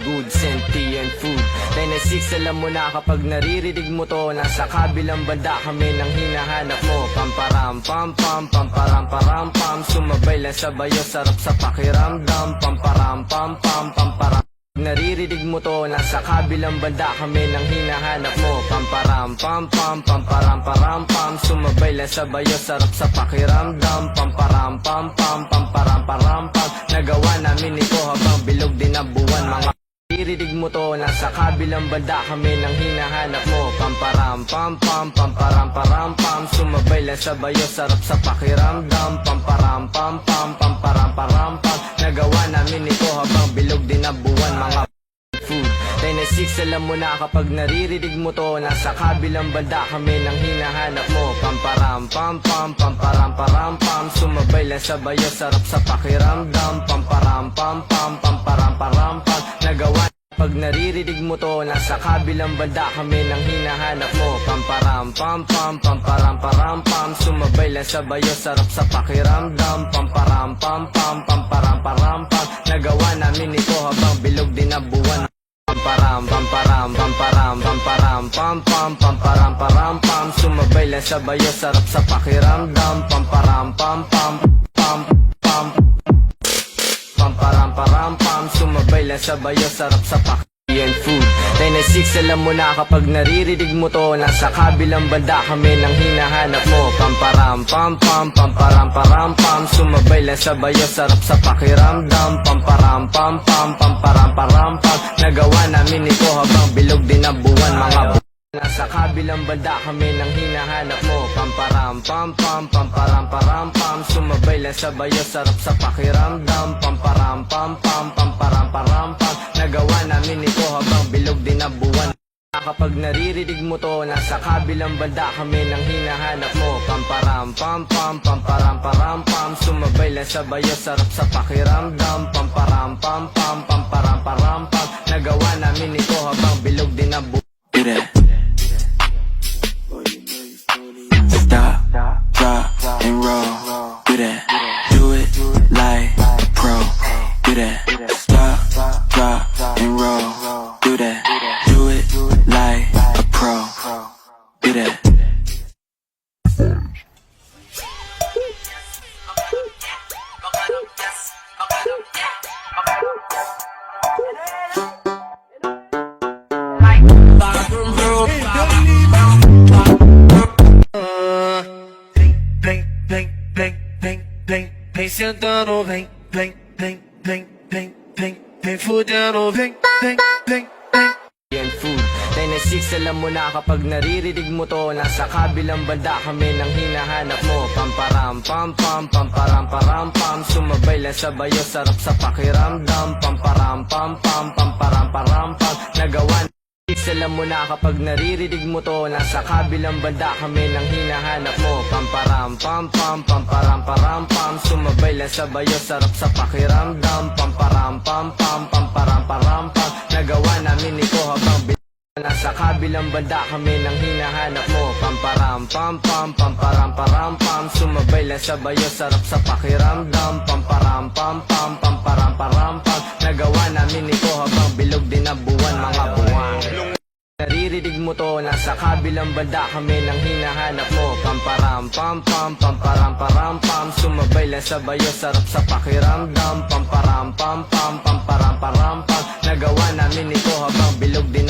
good, sentient food. 96, alam mo na kapag naririnig mo to, nasa kabilang banda kami nang hinahanap mo. Pamparam pam pam, pamparam param pam, sumabay lang sa bayo, sarap sa pakiramdam. Pamparam pam pam, pamparam. Naririnig mo to, nasa kabilang banda kami nang hinahanap mo. Pamparam pam pam, pamparam param pam, sumabay lang sa bayo, sarap sa pakiramdam. Pamparam pam pam, pamparam param pam, nagawa namin ito habang bilog din ang buwan. Mga naririnig mo to, nasa kabilang banda kami nang hinahanap mo. Pamparam pam pam, pamparam param pam, sumabay lang sa bayo, sarap sa pakiramdam. Pamparam pam pam, pamparam param pam, nagawa namin ito habang bilog din ang buwan. Mga food 96, alam mo na kapag naririnig mo to, nasa kabilang banda kami nang hinahanap mo. Pamparam pam pam, pamparam param pam, sumabay lang sa bayo, sarap sa pakiramdam. Pamparam pam pam, pamparam param pam, nagawa. Pag naririnig mo to, nasa kabilang banda kami nang hinahanap mo. Pamparam pam pam, pamparam param pam, sumabay lang sa bayo, sarap sa pakiramdam. Pamparam pam pam, pamparam param pam, nagawa namin ito habang bilog din ang buwan. Pamparam pamparam, pamparam pamparam pam pam, pamparam param pam, sumabay lang sa bayo, sarap sa pakiramdam. Pamparam pam pam pam pam, pamparam param pam, sumabay lang sa bayo, sarap sa pakiramdam. Food 96, alam mo na kapag naririnig mo to, nasa kabilang banda kami nang hinahanap mo. Pamparam pam pam, pamparam param pam, sumabay lang sa bayo, sarap sa pakiramdam. Pamparam pam pam, pamparam param pam, nagawa namin ito habang bilog din ang buwan. Mga nasa kabilang banda kami nang hinahanap mo. Pamparam pam pam, pamparam param pam, sumabay lang sa bayo, sarap sa pakiramdam. Pamparam pam pam, pamparam param pam, nagawa namin ito habang bilog din ang buwan. Kapag naririnig mo to, nasa kabilang banda kami nang hinahanap mo. Pamparam pam pam, pamparam param pam, sumabay lang sa bayo, sarap sa pakiramdam. Pamparam pam pam, pamparam param pam, nagawa namin ito habang bilog din ang buwan. Stop, drop, and roll. Do that. Do it like a pro. Do that. Stop, drop, and roll. Do that. Do it like a pro. Do that. Vem sentando, vem fudendo, vem. Food 96, alam mo na kapag naririnig mo to, nasa kabilang banda kami nang hinahanap mo. Pamparam pam pam, pamparam param pam, sumabay lang sa bayo, sarap sa pakiramdam. Pamparam pam pam, pamparam param pam, nagawa. Alam mo na kapag naririnig mo to, nasa kabilang banda kami nang hinahanap mo. Pamparam pam pam, pamparam param pam, sumabay lang sa bayo, sarap sa pakiramdam. Pamparam pam pam, pamparam param pam, nagawa namin ito habang nasa kabilang banda kami nang hinahanap mo. Pamparam pam pam, pamparam param pam, sumabay lang sa bayo, sarap sa pakiramdam. Pamparam pam pam, pamparam param pam, nagawa namin ito habang bilog din ang buwan. Mga buwan naririnig mo to, nasa kabilang banda kami nang hinahanap mo. Pamparam pam pam, pamparam param pam, sumabay lang sa bayo, sarap sa pakiramdam. Pamparam pam pam, pamparam param pam, nagawa namin ito habang bilog din